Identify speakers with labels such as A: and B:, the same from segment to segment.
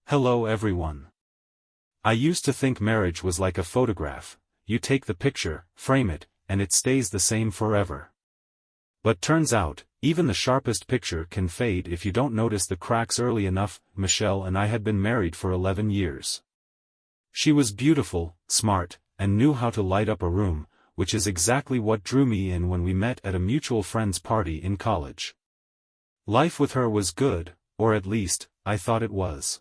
A: Hello everyone. I used to think marriage was like a photograph. You take the picture, frame it, and it stays the same forever. But turns out, even the sharpest picture can fade if you don't notice the cracks early enough. Michelle and I had been married for 11 years. She was beautiful, smart, and knew how to light up a room, which is exactly what drew me in when we met at a mutual friend's party in college. Life with her was good, or at least, I thought it was.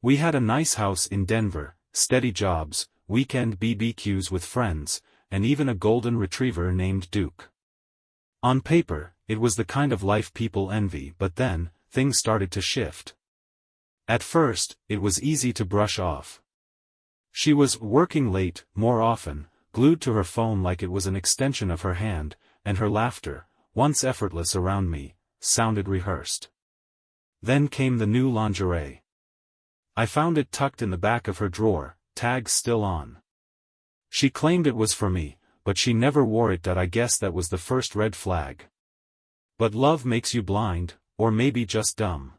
A: We had a nice house in Denver, steady jobs, weekend BBQs with friends, and even a golden retriever named Duke. On paper, it was the kind of life people envy, but then, things started to shift. At first, it was easy to brush off. She was working late, more often, glued to her phone like it was an extension of her hand, and her laughter, once effortless around me, sounded rehearsed. Then came the new lingerie. I found it tucked in the back of her drawer, tags still on. She claimed it was for me, but she never wore it. I guess that was the first red flag. But love makes you blind, or maybe just dumb.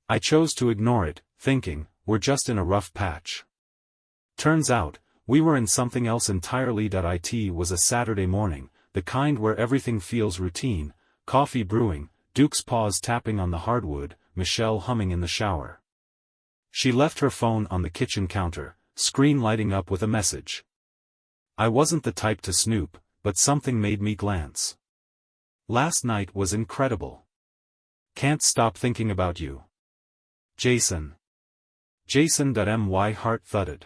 A: I chose to ignore it, thinking, we're just in a rough patch. Turns out, we were in something else entirely. It was a Saturday morning, the kind where everything feels routine, coffee brewing, Duke's paws tapping on the hardwood, Michelle humming in the shower. She left her phone on the kitchen counter, screen lighting up with a message. I wasn't the type to snoop, but something made me glance. Last night was incredible. Can't stop thinking about you. Jason. My heart thudded.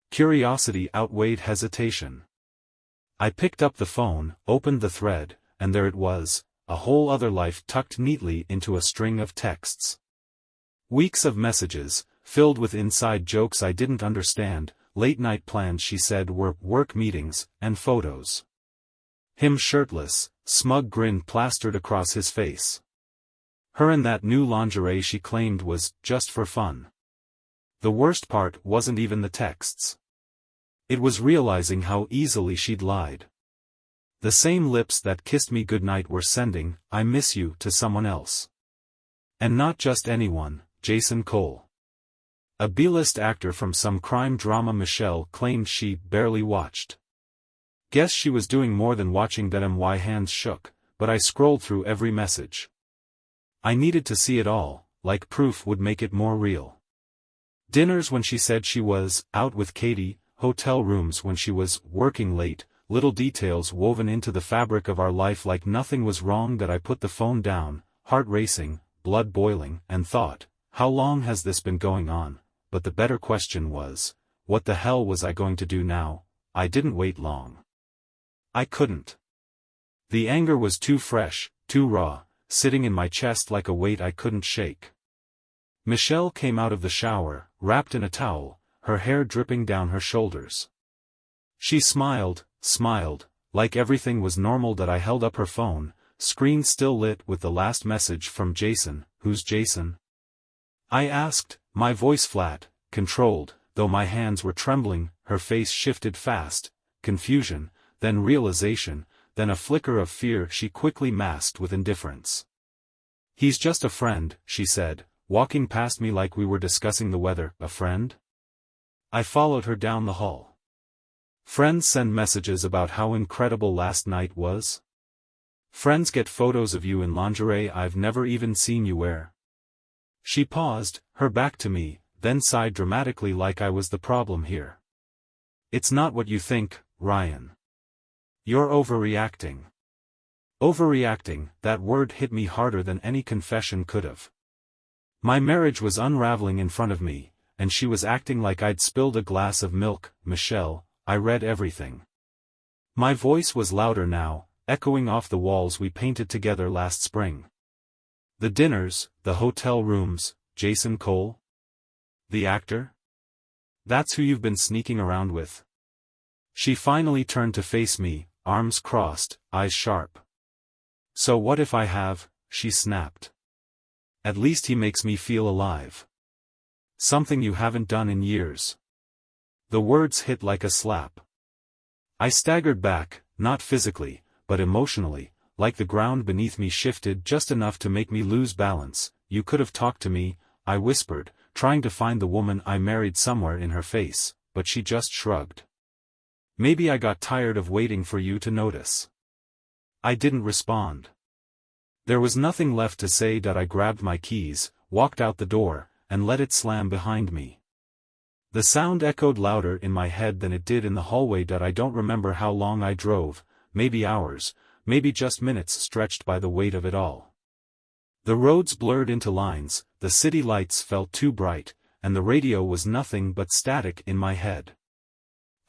A: Curiosity outweighed hesitation. I picked up the phone, opened the thread, and there it was, a whole other life tucked neatly into a string of texts. Weeks of messages, filled with inside jokes I didn't understand, late-night plans she said were work meetings, and photos. Him shirtless, smug grin plastered across his face. Her in that new lingerie she claimed was just for fun. The worst part wasn't even the texts. It was realizing how easily she'd lied. The same lips that kissed me goodnight were sending, "I miss you," to someone else. And not just anyone, Jason Cole. A B-list actor from some crime drama Michelle claimed she barely watched. Guess she was doing more than watching. My hands shook, but I scrolled through every message. I needed to see it all, like proof would make it more real. Dinners when she said she was out with Katie, hotel rooms when she was working late, little details woven into the fabric of our life like nothing was wrong. I put the phone down, heart racing, blood boiling, and thought, how long has this been going on? But the better question was, what the hell was I going to do now? I didn't wait long. I couldn't. The anger was too fresh, too raw, sitting in my chest like a weight I couldn't shake. Michelle came out of the shower, wrapped in a towel, her hair dripping down her shoulders. She smiled, like everything was normal. I held up her phone, screen still lit with the last message from Jason. Who's Jason? I asked, my voice flat, controlled, though my hands were trembling. Her face shifted fast, confusion, then realization, then a flicker of fear she quickly masked with indifference. He's just a friend, she said, walking past me like we were discussing the weather. A friend? I followed her down the hall. Friends send messages about how incredible last night was? Friends get photos of you in lingerie I've never even seen you wear. She paused, her back to me, then sighed dramatically like I was the problem here. It's not what you think, Ryan. You're overreacting. Overreacting, that word hit me harder than any confession could have. My marriage was unraveling in front of me, and she was acting like I'd spilled a glass of milk. Michelle, I read everything. My voice was louder now, echoing off the walls we painted together last spring. The dinners, the hotel rooms, Jason Cole? The actor? That's who you've been sneaking around with? She finally turned to face me, arms crossed, eyes sharp. So what if I have? She snapped. At least he makes me feel alive. Something you haven't done in years. The words hit like a slap. I staggered back, not physically, but emotionally, like the ground beneath me shifted just enough to make me lose balance. You could have talked to me, I whispered, trying to find the woman I married somewhere in her face, but she just shrugged. Maybe I got tired of waiting for you to notice. I didn't respond. There was nothing left to say that I grabbed my keys, walked out the door, and let it slam behind me. The sound echoed louder in my head than it did in the hallway that I don't remember how long I drove, maybe hours, maybe just minutes stretched by the weight of it all. The roads blurred into lines, the city lights felt too bright, and the radio was nothing but static in my head.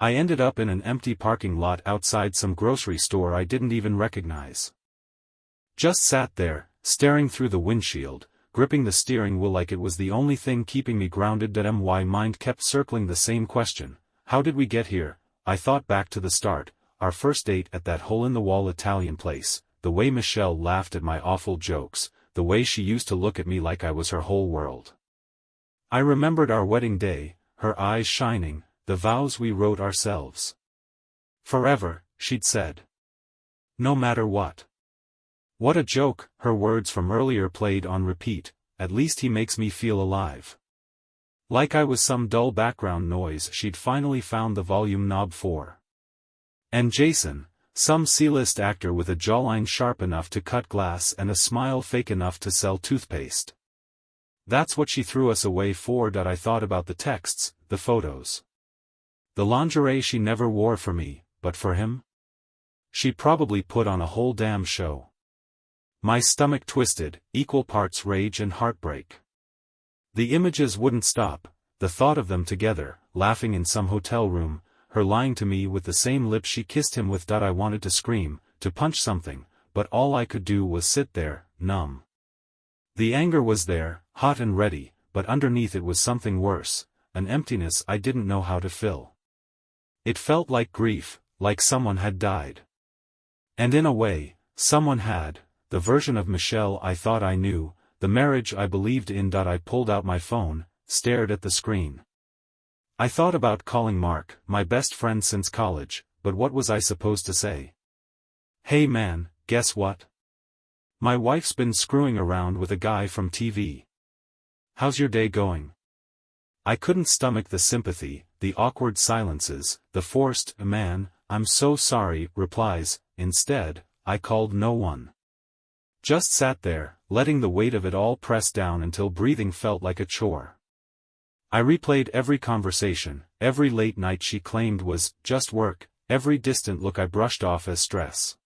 A: I ended up in an empty parking lot outside some grocery store I didn't even recognize. Just sat there, staring through the windshield, gripping the steering wheel like it was the only thing keeping me grounded. My mind kept circling the same question: how did we get here? I thought back to the start, our first date at that hole-in-the-wall Italian place, the way Michelle laughed at my awful jokes, the way she used to look at me like I was her whole world. I remembered our wedding day, her eyes shining, the vows we wrote ourselves. Forever, she'd said. No matter what. What a joke, her words from earlier played on repeat, at least he makes me feel alive. Like I was some dull background noise she'd finally found the volume knob for. And Jason, some C-list actor with a jawline sharp enough to cut glass and a smile fake enough to sell toothpaste. That's what she threw us away for. I thought about the texts, the photos. The lingerie she never wore for me, but for him? She probably put on a whole damn show. My stomach twisted, equal parts rage and heartbreak. The images wouldn't stop, the thought of them together, laughing in some hotel room, her lying to me with the same lips she kissed him with. I wanted to scream, to punch something, but all I could do was sit there, numb. The anger was there, hot and ready, but underneath it was something worse, an emptiness I didn't know how to fill. It felt like grief, like someone had died. And in a way, someone had. The version of Michelle I thought I knew, the marriage I believed in. I pulled out my phone, stared at the screen. I thought about calling Mark, my best friend since college, but what was I supposed to say? Hey man, guess what? My wife's been screwing around with a guy from TV. How's your day going? I couldn't stomach the sympathy, the awkward silences, the forced, man, I'm so sorry, replies. Instead, I called no one. Just sat there, letting the weight of it all press down until breathing felt like a chore. I replayed every conversation, every late night she claimed was just work, every distant look I brushed off as stress.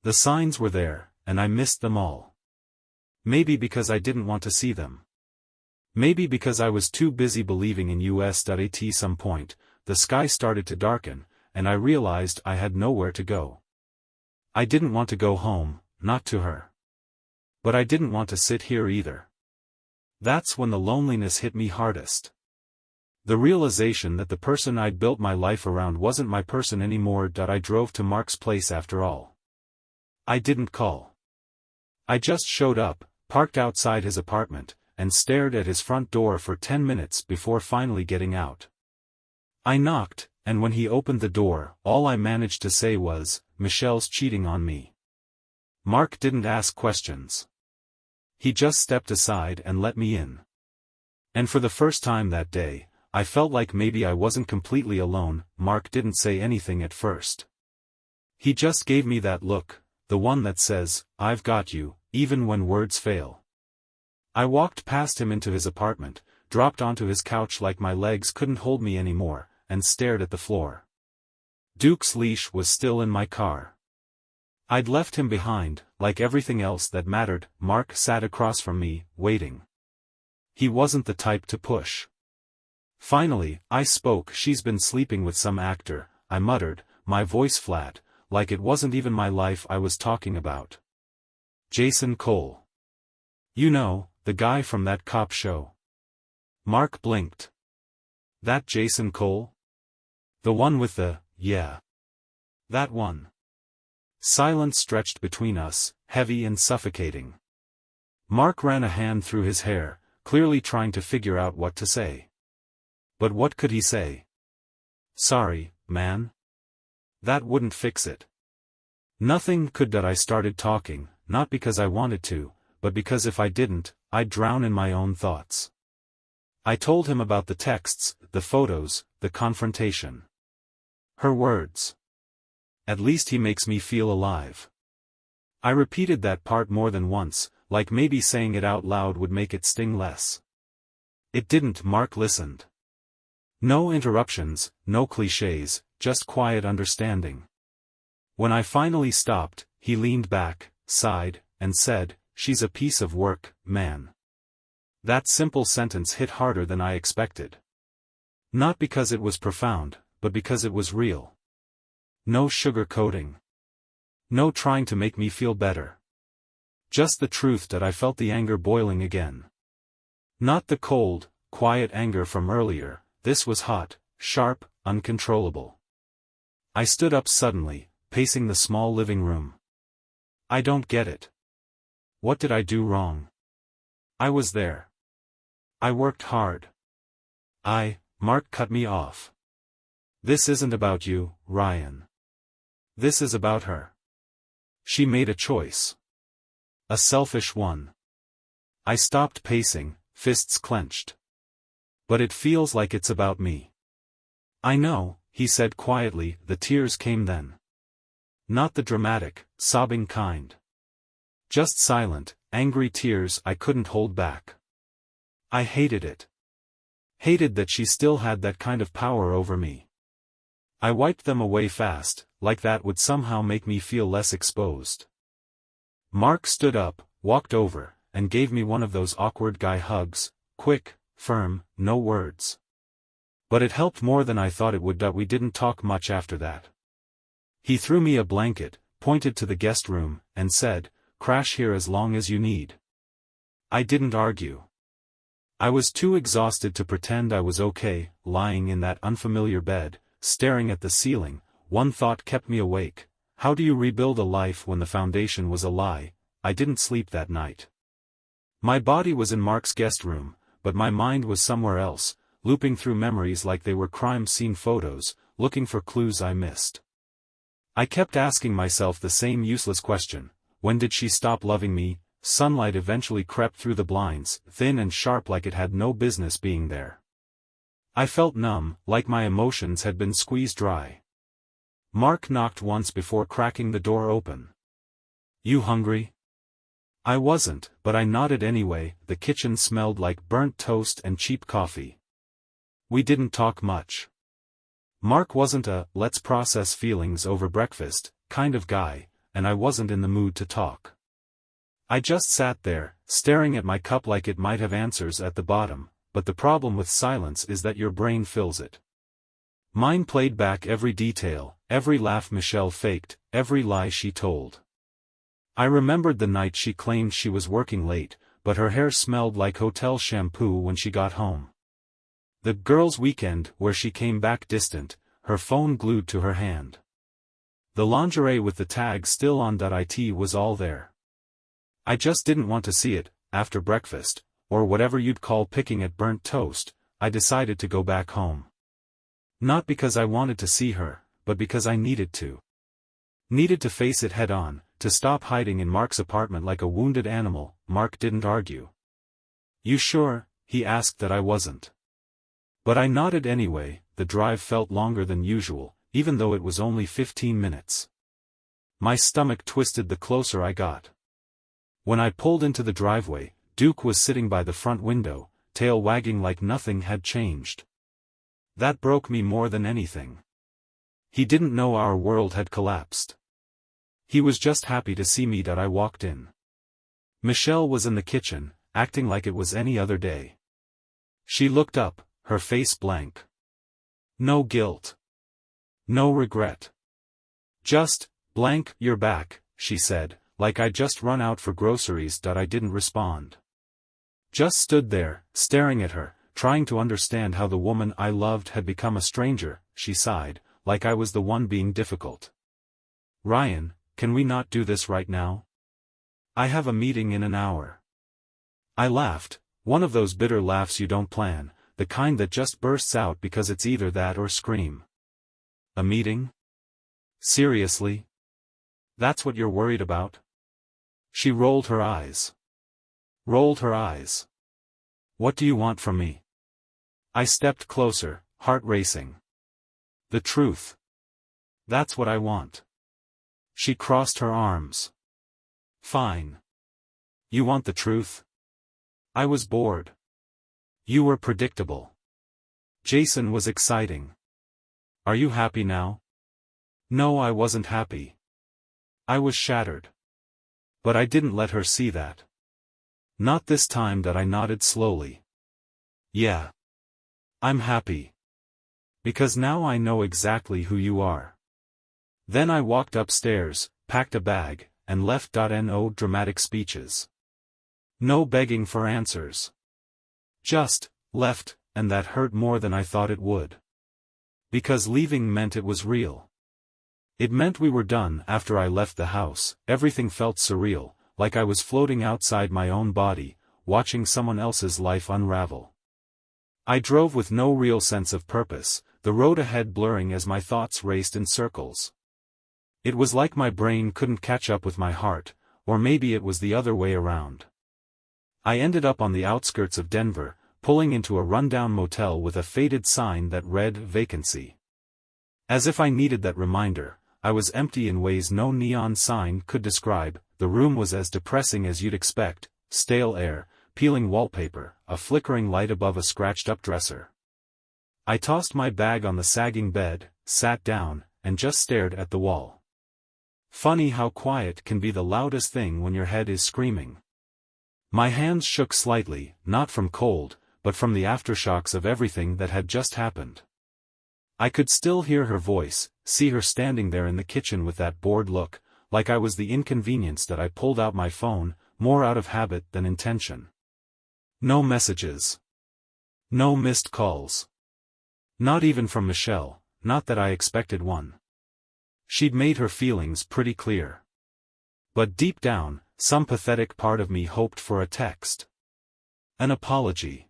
A: The signs were there, and I missed them all. Maybe because I didn't want to see them. Maybe because I was too busy believing in us. At some point, the sky started to darken, and I realized I had nowhere to go. I didn't want to go home. Not to her. But I didn't want to sit here either. That's when the loneliness hit me hardest. The realization that the person I'd built my life around wasn't my person anymore. I drove to Mark's place after all. I didn't call. I just showed up, parked outside his apartment, and stared at his front door for 10 minutes before finally getting out. I knocked, and when he opened the door, all I managed to say was, Michelle's cheating on me. Mark didn't ask questions. He just stepped aside and let me in. And for the first time that day, I felt like maybe I wasn't completely alone. Mark didn't say anything at first. He just gave me that look, the one that says, I've got you, even when words fail. I walked past him into his apartment, dropped onto his couch like my legs couldn't hold me anymore, and stared at the floor. Duke's leash was still in my car. I'd left him behind, like everything else that mattered. Mark sat across from me, waiting. He wasn't the type to push. Finally, I spoke. She's been sleeping with some actor, I muttered, my voice flat, like it wasn't even my life I was talking about. Jason Cole. You know, the guy from that cop show. Mark blinked. That Jason Cole? The one with the, yeah. That one. Silence stretched between us, heavy and suffocating. Mark ran a hand through his hair, clearly trying to figure out what to say. But what could he say? Sorry, man. That wouldn't fix it. Nothing could. I started talking, not because I wanted to, but because if I didn't, I'd drown in my own thoughts. I told him about the texts, the photos, the confrontation. Her words. At least he makes me feel alive. I repeated that part more than once, like maybe saying it out loud would make it sting less. It didn't. Mark listened. No interruptions, no clichés, just quiet understanding. When I finally stopped, he leaned back, sighed, and said, "She's a piece of work, man." That simple sentence hit harder than I expected. Not because it was profound, but because it was real. No sugar-coating. No trying to make me feel better. Just the truth that I felt the anger boiling again. Not the cold, quiet anger from earlier, this was hot, sharp, uncontrollable. I stood up suddenly, pacing the small living room. I don't get it. What did I do wrong? I was there. I worked hard. Mark cut me off. This isn't about you, Ryan. This is about her. She made a choice. A selfish one. I stopped pacing, fists clenched. But it feels like it's about me. I know, he said quietly. The tears came then. Not the dramatic, sobbing kind. Just silent, angry tears I couldn't hold back. I hated it. Hated that she still had that kind of power over me. I wiped them away fast, like that would somehow make me feel less exposed. Mark stood up, walked over, and gave me one of those awkward guy hugs, quick, firm, no words. But it helped more than I thought it would. We didn't talk much after that. He threw me a blanket, pointed to the guest room, and said, "Crash here as long as you need." I didn't argue. I was too exhausted to pretend I was okay. Lying in that unfamiliar bed, staring at the ceiling, one thought kept me awake. How do you rebuild a life when the foundation was a lie? I didn't sleep that night. My body was in Mark's guest room, but my mind was somewhere else, looping through memories like they were crime scene photos, looking for clues I missed. I kept asking myself the same useless question: when did she stop loving me? Sunlight eventually crept through the blinds, thin and sharp like it had no business being there. I felt numb, like my emotions had been squeezed dry. Mark knocked once before cracking the door open. "You hungry?" I wasn't, but I nodded anyway. The kitchen smelled like burnt toast and cheap coffee. We didn't talk much. Mark wasn't a "let's process feelings over breakfast" kind of guy, and I wasn't in the mood to talk. I just sat there, staring at my cup like it might have answers at the bottom, but the problem with silence is that your brain fills it. Mine played back every detail, every laugh Michelle faked, every lie she told. I remembered the night she claimed she was working late, but her hair smelled like hotel shampoo when she got home. The girls' weekend where she came back distant, her phone glued to her hand. The lingerie with the tag still on. It was all there. I just didn't want to see it. After breakfast, or whatever you'd call picking at burnt toast, I decided to go back home. Not because I wanted to see her, but because I needed to. Needed to face it head on, to stop hiding in Mark's apartment like a wounded animal. Mark didn't argue. "You sure?" he asked. That I wasn't. But I nodded anyway. The drive felt longer than usual, even though it was only 15 minutes. My stomach twisted the closer I got. When I pulled into the driveway, Duke was sitting by the front window, tail wagging like nothing had changed. That broke me more than anything. He didn't know our world had collapsed. He was just happy to see me. I walked in. Michelle was in the kitchen, acting like it was any other day. She looked up, her face blank. No guilt. No regret. Just, blank. "You're back," she said, like I'd just run out for groceries. I didn't respond. Just stood there, staring at her, trying to understand how the woman I loved had become a stranger. She sighed, like I was the one being difficult. "Ryan, can we not do this right now? I have a meeting in an hour." I laughed, one of those bitter laughs you don't plan, the kind that just bursts out because it's either that or scream. "A meeting? Seriously? That's what you're worried about?" She rolled her eyes. Rolled her eyes. "What do you want from me?" I stepped closer, heart racing. The truth. That's what I want. She crossed her arms. Fine. You want the truth? I was bored. You were predictable. Jason was exciting. Are you happy now? No, I wasn't happy. I was shattered. But I didn't let her see that. Not this time. That I nodded slowly. Yeah. I'm happy. Because now I know exactly who you are. Then I walked upstairs, packed a bag, and left. No dramatic speeches. No begging for answers. Just left, and that hurt more than I thought it would. Because leaving meant it was real. It meant we were done. After I left the house, everything felt surreal, like I was floating outside my own body, watching someone else's life unravel. I drove with no real sense of purpose, the road ahead blurring as my thoughts raced in circles. It was like my brain couldn't catch up with my heart, or maybe it was the other way around. I ended up on the outskirts of Denver, pulling into a rundown motel with a faded sign that read "Vacancy." As if I needed that reminder, I was empty in ways no neon sign could describe. The room was as depressing as you'd expect: stale air, peeling wallpaper, a flickering light above a scratched-up dresser. I tossed my bag on the sagging bed, sat down, and just stared at the wall. Funny how quiet can be the loudest thing when your head is screaming. My hands shook slightly, not from cold, but from the aftershocks of everything that had just happened. I could still hear her voice, see her standing there in the kitchen with that bored look, like I was the inconvenience. That I pulled out my phone, more out of habit than intention. No messages. No missed calls. Not even from Michelle, not that I expected one. She'd made her feelings pretty clear. But deep down, some pathetic part of me hoped for a text. An apology.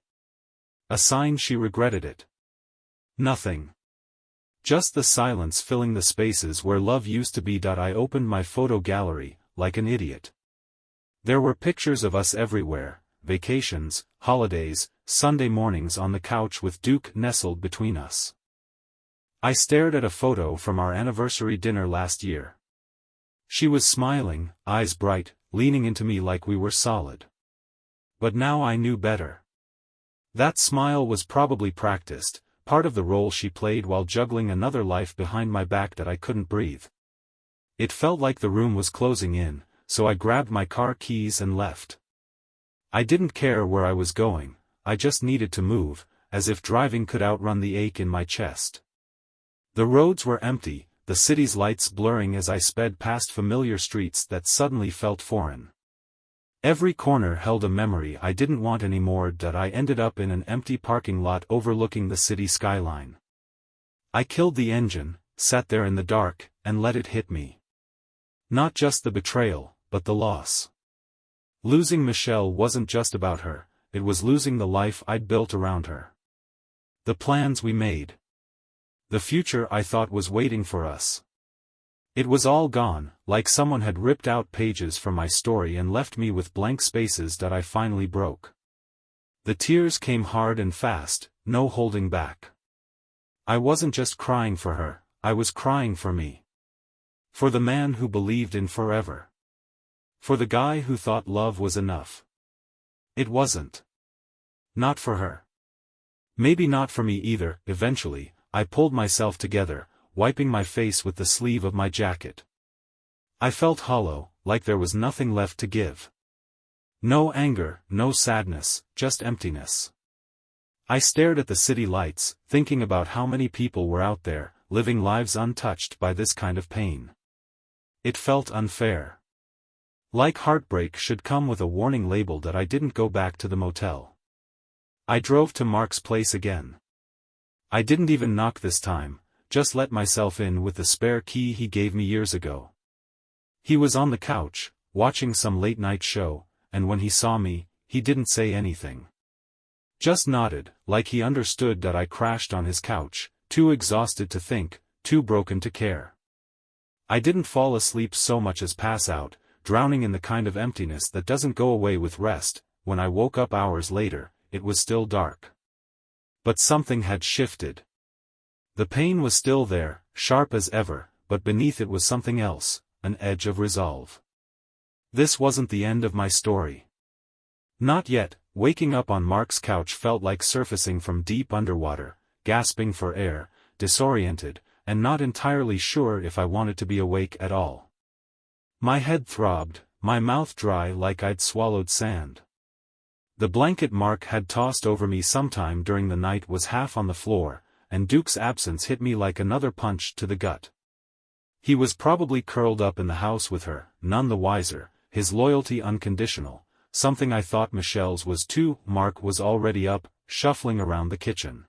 A: A sign she regretted it. Nothing. Just the silence filling the spaces where love used to be. I opened my photo gallery, like an idiot. There were pictures of us everywhere: vacations, holidays, Sunday mornings on the couch with Duke nestled between us. I stared at a photo from our anniversary dinner last year. She was smiling, eyes bright, leaning into me like we were solid. But now I knew better. That smile was probably practiced, part of the role she played while juggling another life behind my back that I couldn't breathe. It felt like the room was closing in, so I grabbed my car keys and left. I didn't care where I was going, I just needed to move, as if driving could outrun the ache in my chest. The roads were empty, the city's lights blurring as I sped past familiar streets that suddenly felt foreign. Every corner held a memory I didn't want anymore. I ended up in an empty parking lot overlooking the city skyline. I killed the engine, sat there in the dark, and let it hit me. Not just the betrayal, but the loss. Losing Michelle wasn't just about her, it was losing the life I'd built around her. The plans we made. The future I thought was waiting for us. It was all gone, like someone had ripped out pages from my story and left me with blank spaces that I finally broke. The tears came hard and fast, no holding back. I wasn't just crying for her, I was crying for me. For the man who believed in forever. For the guy who thought love was enough. It wasn't. Not for her. Maybe not for me either. Eventually, I pulled myself together, wiping my face with the sleeve of my jacket. I felt hollow, like there was nothing left to give. No anger, no sadness, just emptiness. I stared at the city lights, thinking about how many people were out there, living lives untouched by this kind of pain. It felt unfair. Like heartbreak should come with a warning label. That I didn't go back to the motel. I drove to Mark's place again. I didn't even knock this time, just let myself in with the spare key he gave me years ago. He was on the couch, watching some late-night show, and when he saw me, he didn't say anything. Just nodded, like he understood that I crashed on his couch, too exhausted to think, too broken to care. I didn't fall asleep so much as pass out, drowning in the kind of emptiness that doesn't go away with rest. When I woke up hours later, it was still dark. But something had shifted. The pain was still there, sharp as ever, but beneath it was something else, an edge of resolve. This wasn't the end of my story. Not yet. Waking up on Mark's couch felt like surfacing from deep underwater, gasping for air, disoriented, and not entirely sure if I wanted to be awake at all. My head throbbed, my mouth dry like I'd swallowed sand. The blanket Mark had tossed over me sometime during the night was half on the floor, and Duke's absence hit me like another punch to the gut. He was probably curled up in the house with her, none the wiser, his loyalty unconditional. Something I thought Michelle's was too. Mark was already up, shuffling around the kitchen.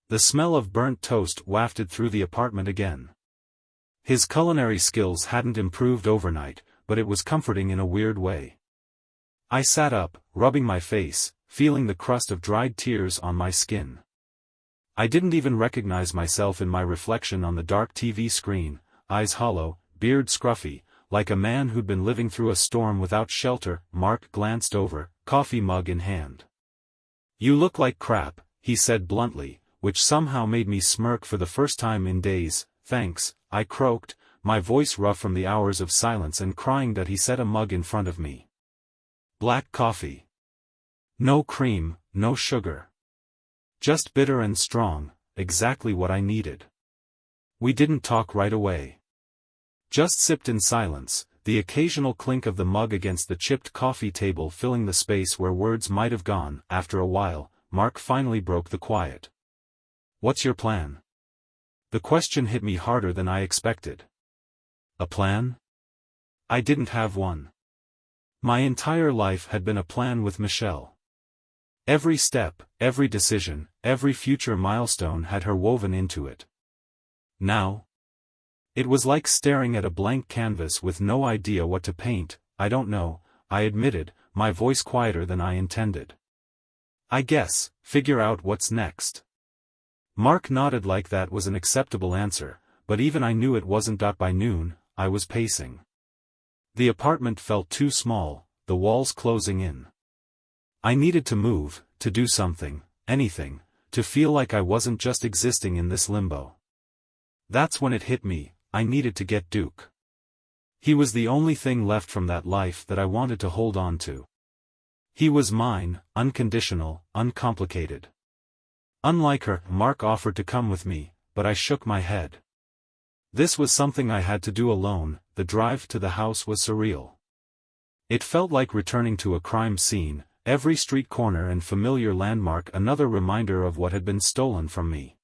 A: The smell of burnt toast wafted through the apartment again. His culinary skills hadn't improved overnight, but it was comforting in a weird way. I sat up, rubbing my face, feeling the crust of dried tears on my skin. I didn't even recognize myself in my reflection on the dark TV screen, eyes hollow, beard scruffy, like a man who'd been living through a storm without shelter. Mark glanced over, coffee mug in hand. "You look like crap," he said bluntly, which somehow made me smirk for the first time in days. "Thanks," I croaked, my voice rough from the hours of silence and crying that he set a mug in front of me. Black coffee. No cream, no sugar. Just bitter and strong, exactly what I needed. We didn't talk right away. Just sipped in silence, the occasional clink of the mug against the chipped coffee table filling the space where words might have gone. After a while, Mark finally broke the quiet. "What's your plan?" The question hit me harder than I expected. A plan? I didn't have one. My entire life had been a plan with Michelle. Every step, every decision, every future milestone had her woven into it. Now, it was like staring at a blank canvas with no idea what to paint. "I don't know," I admitted, my voice quieter than I intended. "I guess, figure out what's next." Mark nodded like that was an acceptable answer, but even I knew it wasn't. By noon, I was pacing. The apartment felt too small, the walls closing in. I needed to move, to do something, anything, to feel like I wasn't just existing in this limbo. That's when it hit me. I needed to get Duke. He was the only thing left from that life that I wanted to hold on to. He was mine, unconditional, uncomplicated. Unlike her, Mark offered to come with me, but I shook my head. This was something I had to do alone. The drive to the house was surreal. It felt like returning to a crime scene, every street corner and familiar landmark another reminder of what had been stolen from me.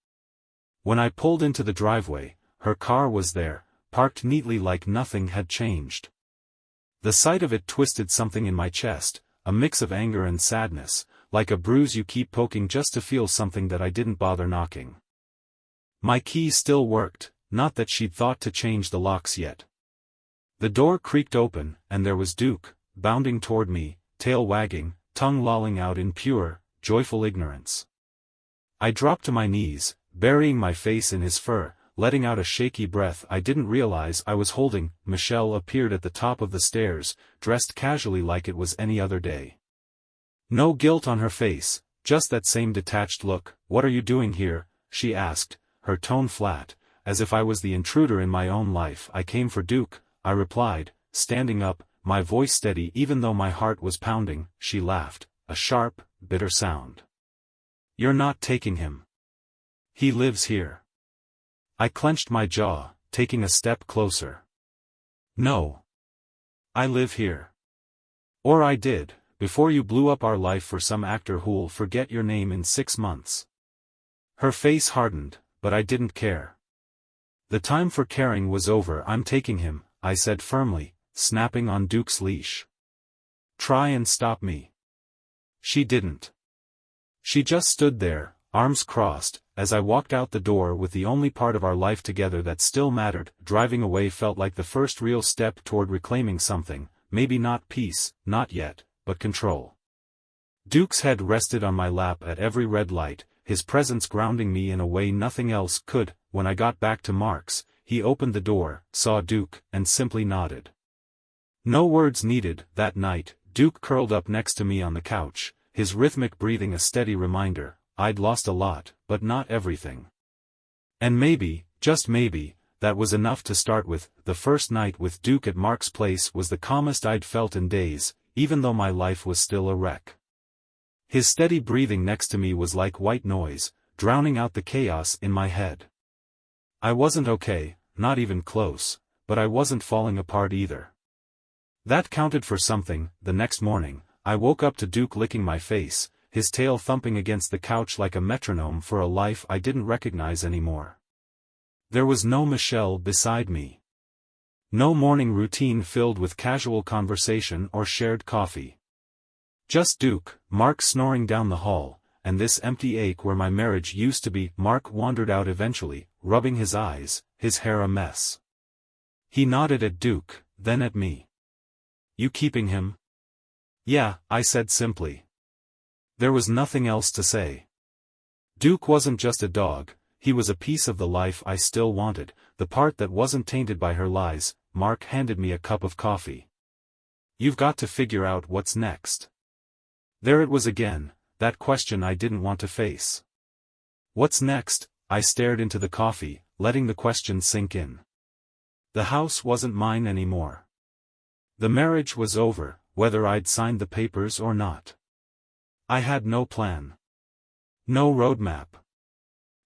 A: When I pulled into the driveway, her car was there, parked neatly like nothing had changed. The sight of it twisted something in my chest, a mix of anger and sadness, like a bruise you keep poking just to feel something that I didn't bother knocking. My key still worked, not that she'd thought to change the locks yet. The door creaked open, and there was Duke, bounding toward me, tail wagging, tongue lolling out in pure, joyful ignorance. I dropped to my knees, burying my face in his fur, letting out a shaky breath I didn't realize I was holding. Michelle appeared at the top of the stairs, dressed casually like it was any other day. No guilt on her face, just that same detached look. "What are you doing here?" she asked, her tone flat, as if I was the intruder in my own life. "I came for Duke," I replied, standing up, my voice steady even though my heart was pounding. She laughed, a sharp, bitter sound. "You're not taking him. He lives here." I clenched my jaw, taking a step closer. "No. I live here. Or I did, before you blew up our life for some actor who'll forget your name in 6 months. Her face hardened, but I didn't care. "The time for caring was over. I'm taking him," I said firmly, snapping on Duke's leash. "Try and stop me." She didn't. She just stood there, arms crossed, as I walked out the door with the only part of our life together that still mattered. Driving away felt like the first real step toward reclaiming something, maybe not peace, not yet, but control. Duke's head rested on my lap at every red light, his presence grounding me in a way nothing else could. When I got back to Mark's, he opened the door, saw Duke, and simply nodded. No words needed. That night, Duke curled up next to me on the couch, his rhythmic breathing a steady reminder, I'd lost a lot, but not everything. And maybe, just maybe, that was enough to start with. The first night with Duke at Mark's place was the calmest I'd felt in days, even though my life was still a wreck. His steady breathing next to me was like white noise, drowning out the chaos in my head. I wasn't okay, not even close, but I wasn't falling apart either. That counted for something. The next morning, I woke up to Duke licking my face, his tail thumping against the couch like a metronome for a life I didn't recognize anymore. There was no Michelle beside me. No morning routine filled with casual conversation or shared coffee. Just Duke, Mark snoring down the hall, and this empty ache where my marriage used to be. Mark wandered out eventually, rubbing his eyes, his hair a mess. He nodded at Duke, then at me. "You keeping him?" "Yeah," I said simply. There was nothing else to say. Duke wasn't just a dog, he was a piece of the life I still wanted, the part that wasn't tainted by her lies. Mark handed me a cup of coffee. "You've got to figure out what's next." There it was again, that question I didn't want to face. What's next? I stared into the coffee, letting the question sink in. The house wasn't mine anymore. The marriage was over, whether I'd signed the papers or not. I had no plan. No roadmap.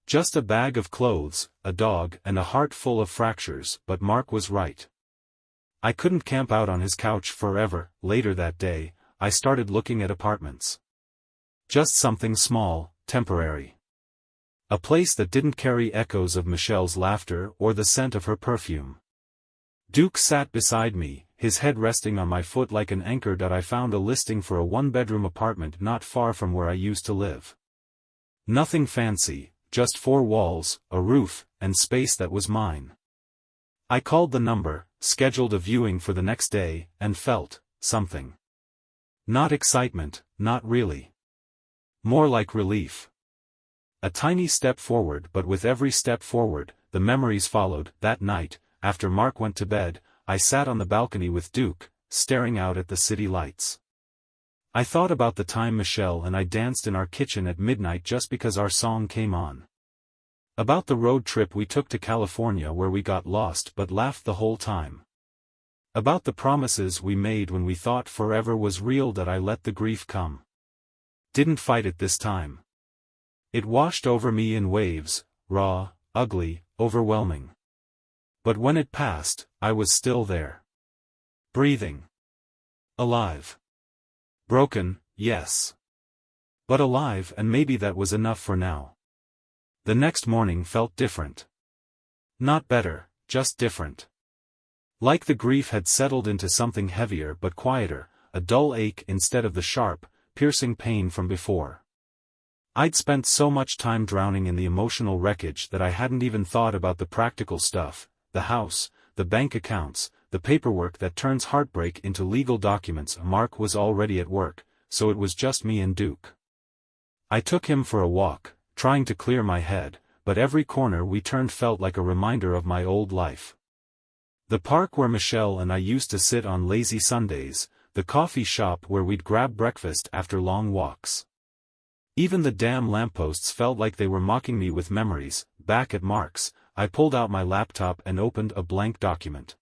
A: Just a bag of clothes, a dog, and a heart full of fractures. But Mark was right. I couldn't camp out on his couch forever. Later that day, I started looking at apartments. Just something small, temporary. A place that didn't carry echoes of Michelle's laughter or the scent of her perfume. Duke sat beside me, his head resting on my foot like an anchor. I found a listing for a one-bedroom apartment not far from where I used to live. Nothing fancy, just 4 walls, a roof, and space that was mine. I called the number, scheduled a viewing for the next day, and felt something. Not excitement, not really. More like relief. A tiny step forward, but with every step forward, the memories followed. That night, after Mark went to bed, I sat on the balcony with Duke, staring out at the city lights. I thought about the time Michelle and I danced in our kitchen at midnight just because our song came on. About the road trip we took to California where we got lost but laughed the whole time. About the promises we made when we thought forever was real. That I let the grief come. Didn't fight it this time. It washed over me in waves, raw, ugly, overwhelming. But when it passed, I was still there. Breathing. Alive. Broken, yes. But alive, and maybe that was enough for now. The next morning felt different. Not better, just different. Like the grief had settled into something heavier but quieter, a dull ache instead of the sharp, piercing pain from before. I'd spent so much time drowning in the emotional wreckage that I hadn't even thought about the practical stuff, the house, the bank accounts, the paperwork that turns heartbreak into legal documents. Mark was already at work, so it was just me and Duke. I took him for a walk, trying to clear my head, but every corner we turned felt like a reminder of my old life. The park where Michelle and I used to sit on lazy Sundays, the coffee shop where we'd grab breakfast after long walks. Even the damn lampposts felt like they were mocking me with memories. Back at Mark's, I pulled out my laptop and opened a blank document.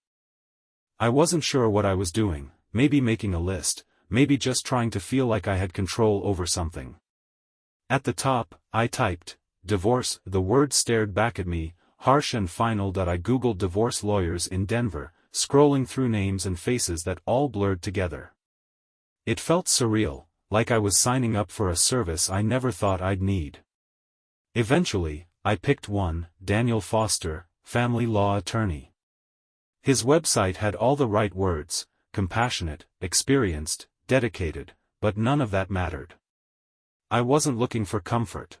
A: I wasn't sure what I was doing, maybe making a list, maybe just trying to feel like I had control over something. At the top, I typed, "Divorce." The word stared back at me, harsh and final. I googled divorce lawyers in Denver, scrolling through names and faces that all blurred together. It felt surreal, like I was signing up for a service I never thought I'd need. Eventually, I picked one, Daniel Foster, family law attorney. His website had all the right words, compassionate, experienced, dedicated, but none of that mattered. I wasn't looking for comfort.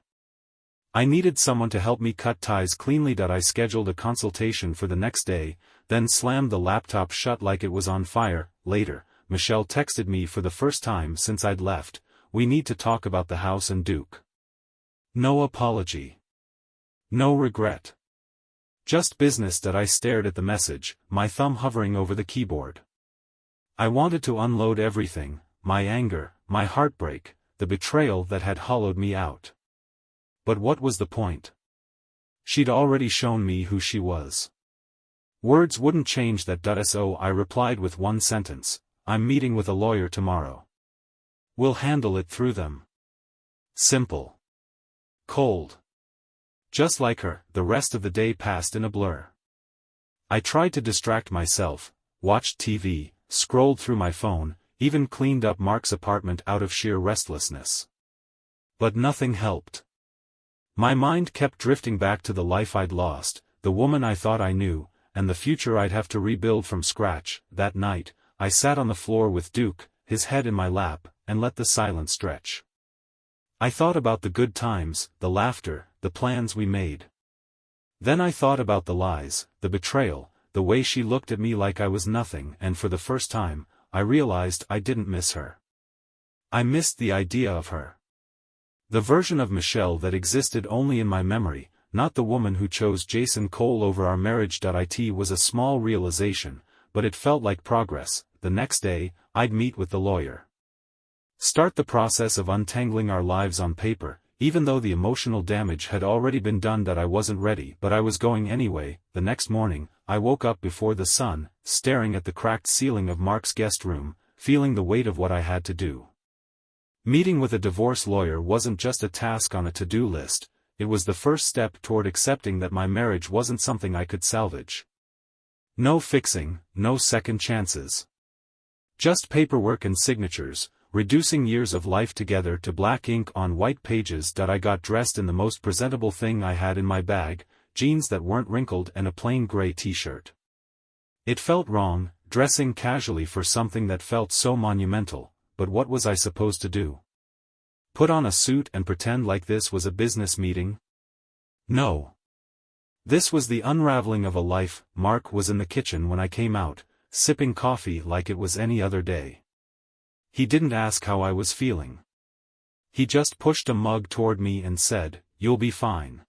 A: I needed someone to help me cut ties cleanly. I scheduled a consultation for the next day, then slammed the laptop shut like it was on fire. Later, Michelle texted me for the first time since I'd left, "We need to talk about the house and Duke." No apology. No regret. Just business. I stared at the message, my thumb hovering over the keyboard. I wanted to unload everything, my anger, my heartbreak, the betrayal that had hollowed me out. But what was the point? She'd already shown me who she was. Words wouldn't change that. So I replied with one sentence, I'm meeting with a lawyer tomorrow. We'll handle it through them. Simple. Cold. Just like her, the rest of the day passed in a blur. I tried to distract myself, watched TV, scrolled through my phone, even cleaned up Mark's apartment out of sheer restlessness. But nothing helped. My mind kept drifting back to the life I'd lost, the woman I thought I knew, and the future I'd have to rebuild from scratch. That night, I sat on the floor with Duke, his head in my lap, and let the silence stretch. I thought about the good times, the laughter, the plans we made. Then I thought about the lies, the betrayal, the way she looked at me like I was nothing, and for the first time, I realized I didn't miss her. I missed the idea of her. The version of Michelle that existed only in my memory, not the woman who chose Jason Cole over our marriage. It was a small realization, but it felt like progress. The next day, I'd meet with the lawyer. Start the process of untangling our lives on paper, even though the emotional damage had already been done. I wasn't ready, but I was going anyway. The next morning, I woke up before the sun, staring at the cracked ceiling of Mark's guest room, feeling the weight of what I had to do. Meeting with a divorce lawyer wasn't just a task on a to-do list, it was the first step toward accepting that my marriage wasn't something I could salvage. No fixing, no second chances. Just paperwork and signatures, reducing years of life together to black ink on white pages. I got dressed in the most presentable thing I had in my bag, jeans that weren't wrinkled and a plain gray t-shirt. It felt wrong, dressing casually for something that felt so monumental, but what was I supposed to do? Put on a suit and pretend like this was a business meeting? No. This was the unraveling of a life. Mark was in the kitchen when I came out, sipping coffee like it was any other day. He didn't ask how I was feeling. He just pushed a mug toward me and said, "You'll be fine."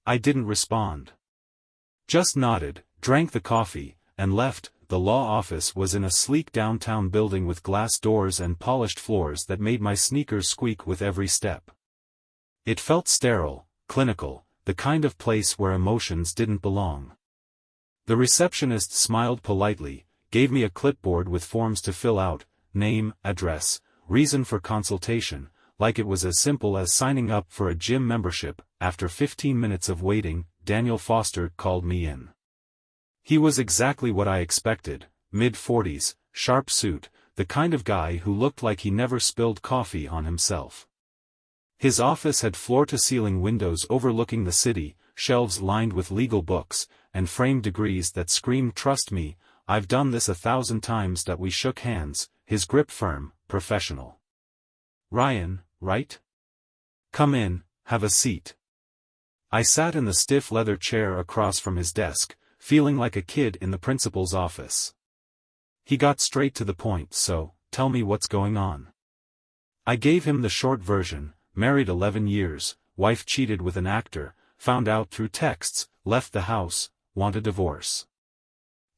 A: I didn't respond. Just nodded, drank the coffee, and left. The law office was in a sleek downtown building with glass doors and polished floors that made my sneakers squeak with every step. It felt sterile, clinical, the kind of place where emotions didn't belong. The receptionist smiled politely, gave me a clipboard with forms to fill out, name, address, reason for consultation, like it was as simple as signing up for a gym membership. After 15 minutes of waiting, Daniel Foster called me in. He was exactly what I expected, mid-40s, sharp suit, the kind of guy who looked like he never spilled coffee on himself. His office had floor-to-ceiling windows overlooking the city, shelves lined with legal books, and framed degrees that screamed, "Trust me, I've done this 1,000 times." We shook hands, his grip firm, professional. "Ryan, right? Come in, have a seat." I sat in the stiff leather chair across from his desk, feeling like a kid in the principal's office. He got straight to the point. "So, tell me what's going on." I gave him the short version: married 11 years, wife cheated with an actor, found out through texts, left the house, want a divorce.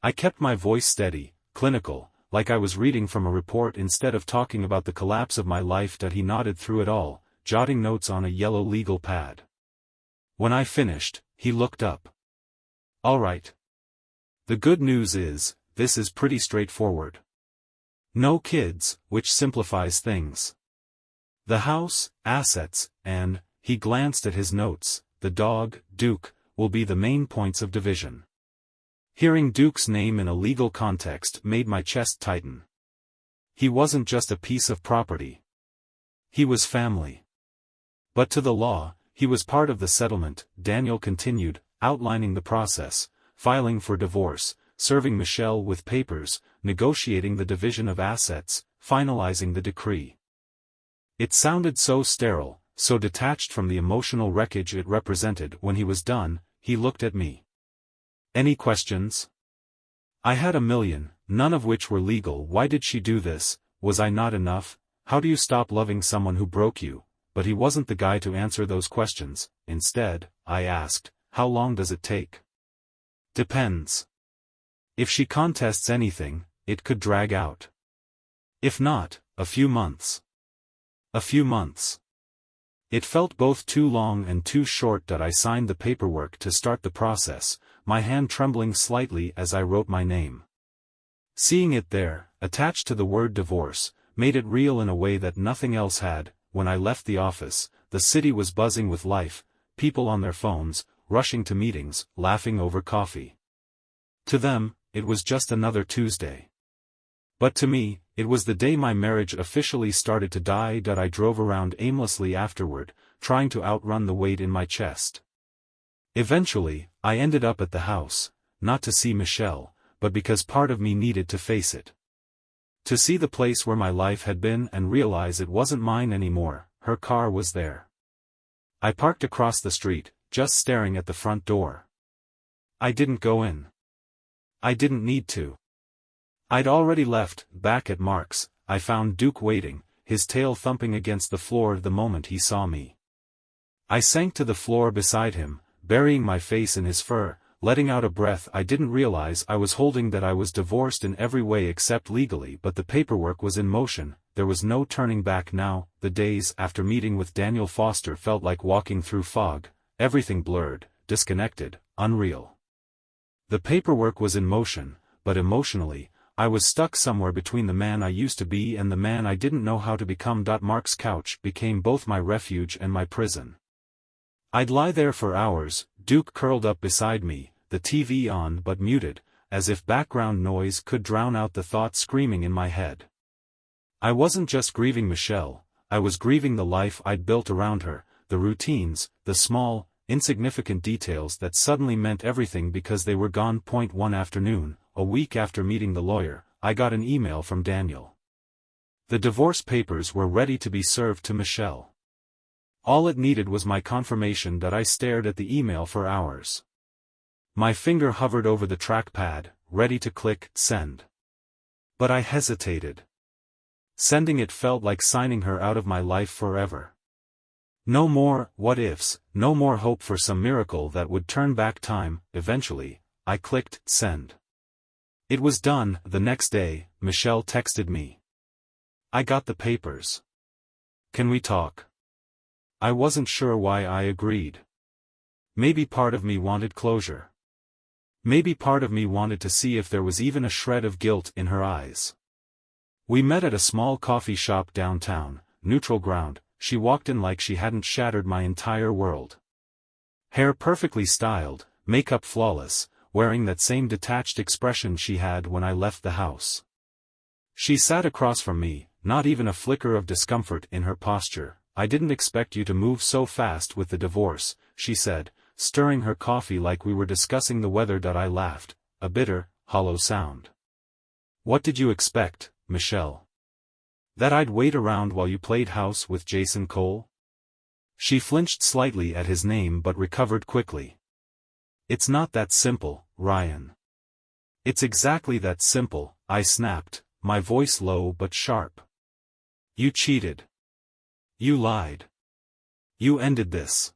A: I kept my voice steady, clinical, like I was reading from a report instead of talking about the collapse of my life. He nodded through it all, jotting notes on a yellow legal pad. When I finished, he looked up. "All right. The good news is, this is pretty straightforward. No kids, which simplifies things. The house, assets, and," he glanced at his notes, "the dog, Duke, will be the main points of division." Hearing Duke's name in a legal context made my chest tighten. He wasn't just a piece of property. He was family. But to the law, he was part of the settlement. Daniel continued, outlining the process: filing for divorce, serving Michelle with papers, negotiating the division of assets, finalizing the decree. It sounded so sterile, so detached from the emotional wreckage it represented. When he was done, he looked at me. "Any questions?" I had a million, none of which were legal. Why did she do this? Was I not enough? How do you stop loving someone who broke you? But he wasn't the guy to answer those questions. Instead, I asked, "How long does it take?" "Depends. If she contests anything, it could drag out. If not, a few months." "A few months." It felt both too long and too short that I signed the paperwork to start the process, my hand trembling slightly as I wrote my name. Seeing it there, attached to the word divorce, made it real in a way that nothing else had. When I left the office, the city was buzzing with life, people on their phones, rushing to meetings, laughing over coffee. To them, it was just another Tuesday. But to me, it was the day my marriage officially started to die. That I drove around aimlessly afterward, trying to outrun the weight in my chest. Eventually, I ended up at the house, not to see Michelle, but because part of me needed to face it. To see the place where my life had been and realize it wasn't mine anymore. Her car was there. I parked across the street, just staring at the front door. I didn't go in. I didn't need to. I'd already left. Back at Mark's, I found Duke waiting, his tail thumping against the floor the moment he saw me. I sank to the floor beside him, burying my face in his fur, letting out a breath. I didn't realize I was holding that I was divorced in every way except legally, but the paperwork was in motion. There was no turning back now. The days after meeting with Daniel Foster felt like walking through fog, everything blurred, disconnected, unreal. The paperwork was in motion, but emotionally, I was stuck somewhere between the man I used to be and the man I didn't know how to become. Mark's couch became both my refuge and my prison. I'd lie there for hours, Duke curled up beside me, the TV on but muted, as if background noise could drown out the thoughts screaming in my head. I wasn't just grieving Michelle, I was grieving the life I'd built around her, the routines, the small, insignificant details that suddenly meant everything because they were gone. One afternoon, a week after meeting the lawyer, I got an email from Daniel. The divorce papers were ready to be served to Michelle. All it needed was my confirmation. That I stared at the email for hours. My finger hovered over the trackpad, ready to click send. But I hesitated. Sending it felt like signing her out of my life forever. No more what-ifs, no more hope for some miracle that would turn back time. Eventually, I clicked send. It was done. The next day, Michelle texted me. I got the papers. Can we talk? I wasn't sure why I agreed. Maybe part of me wanted closure. Maybe part of me wanted to see if there was even a shred of guilt in her eyes. We met at a small coffee shop downtown, neutral ground. She walked in like she hadn't shattered my entire world. Hair perfectly styled, makeup flawless, wearing that same detached expression she had when I left the house. She sat across from me, not even a flicker of discomfort in her posture. I didn't expect you to move so fast with the divorce, she said, stirring her coffee like we were discussing the weather. I laughed, a bitter, hollow sound. What did you expect, Michelle? That I'd wait around while you played house with Jason Cole? She flinched slightly at his name but recovered quickly. It's not that simple, Ryan. It's exactly that simple, I snapped, my voice low but sharp. You cheated. You lied. You ended this.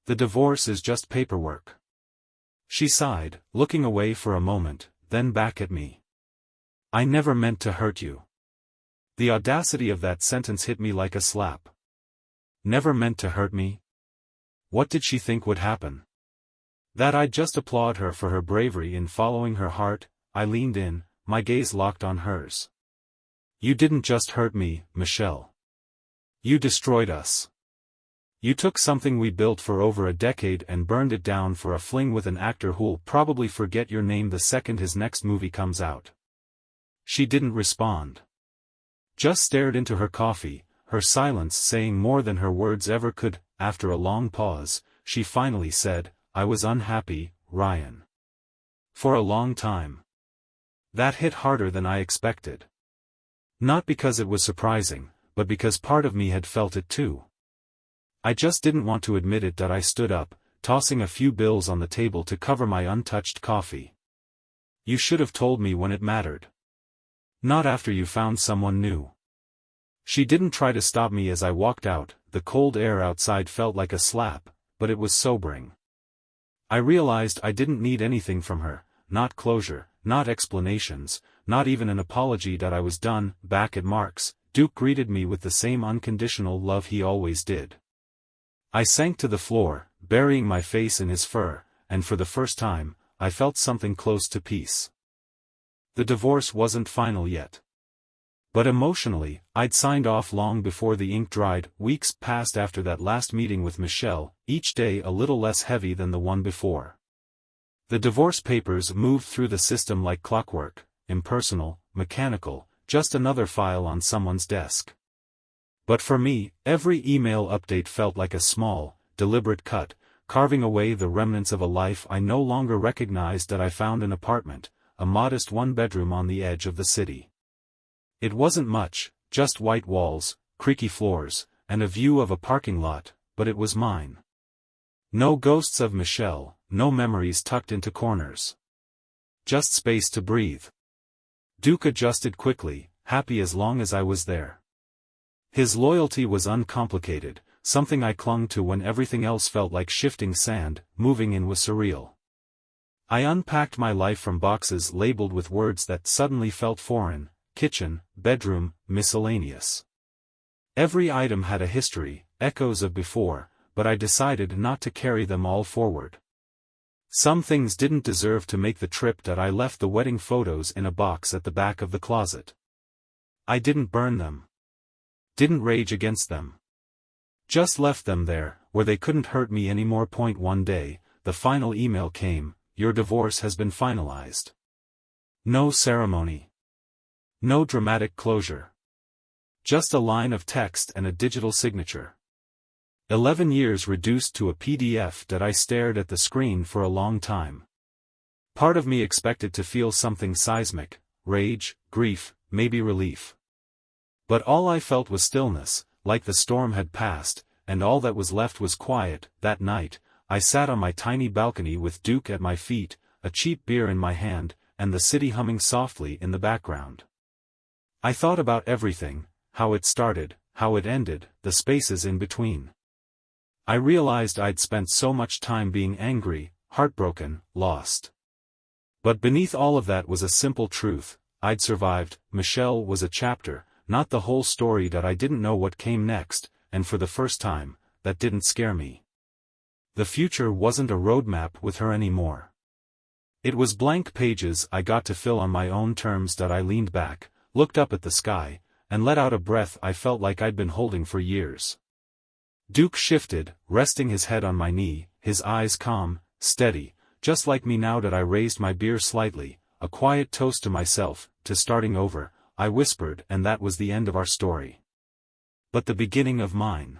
A: The divorce is just paperwork. She sighed, looking away for a moment, then back at me. I never meant to hurt you. The audacity of that sentence hit me like a slap. Never meant to hurt me? What did she think would happen? That I'd just applaud her for her bravery in following her heart? I leaned in, my gaze locked on hers. You didn't just hurt me, Michelle. You destroyed us. You took something we built for over a decade and burned it down for a fling with an actor who'll probably forget your name the second his next movie comes out. She didn't respond. Just stared into her coffee, her silence saying more than her words ever could. After a long pause, she finally said, I was unhappy, Ryan. For a long time. That hit harder than I expected. Not because it was surprising, but because part of me had felt it too. I just didn't want to admit it. I stood up, tossing a few bills on the table to cover my untouched coffee. You should have told me when it mattered. Not after you found someone new. She didn't try to stop me as I walked out. The cold air outside felt like a slap, but it was sobering. I realized I didn't need anything from her, not closure, not explanations, not even an apology. I was done. Back at Mark's, Duke greeted me with the same unconditional love he always did. I sank to the floor, burying my face in his fur, and for the first time, I felt something close to peace. The divorce wasn't final yet. But emotionally, I'd signed off long before the ink dried. Weeks passed after that last meeting with Michelle, each day a little less heavy than the one before. The divorce papers moved through the system like clockwork, impersonal, mechanical, just another file on someone's desk. But for me, every email update felt like a small, deliberate cut, carving away the remnants of a life I no longer recognized. That I found an apartment, a modest one-bedroom on the edge of the city. It wasn't much, just white walls, creaky floors, and a view of a parking lot, but it was mine. No ghosts of Michelle, no memories tucked into corners. Just space to breathe. Duke adjusted quickly, happy as long as I was there. His loyalty was uncomplicated, something I clung to when everything else felt like shifting sand. Moving in was surreal. I unpacked my life from boxes labeled with words that suddenly felt foreign: kitchen, bedroom, miscellaneous. Every item had a history, echoes of before, but I decided not to carry them all forward. Some things didn't deserve to make the trip. That I left the wedding photos in a box at the back of the closet. I didn't burn them. Didn't rage against them. Just left them there, where they couldn't hurt me anymore. One day, the final email came: your divorce has been finalized. No ceremony. No dramatic closure. Just a line of text and a digital signature. 11 years reduced to a PDF. That I stared at the screen for a long time. Part of me expected to feel something seismic: rage, grief, maybe relief. But all I felt was stillness, like the storm had passed, and all that was left was quiet. That night, I sat on my tiny balcony with Duke at my feet, a cheap beer in my hand, and the city humming softly in the background. I thought about everything: how it started, how it ended, the spaces in between. I realized I'd spent so much time being angry, heartbroken, lost. But beneath all of that was a simple truth: I'd survived. Michelle was a chapter, not the whole story. That I didn't know what came next, and for the first time, that didn't scare me. The future wasn't a roadmap with her anymore. It was blank pages I got to fill on my own terms. That I leaned back, looked up at the sky, and let out a breath I felt like I'd been holding for years. Duke shifted, resting his head on my knee, his eyes calm, steady, just like me now. That I raised my beer slightly, a quiet toast to myself, to starting over. I whispered, and that was the end of our story. But the beginning of mine.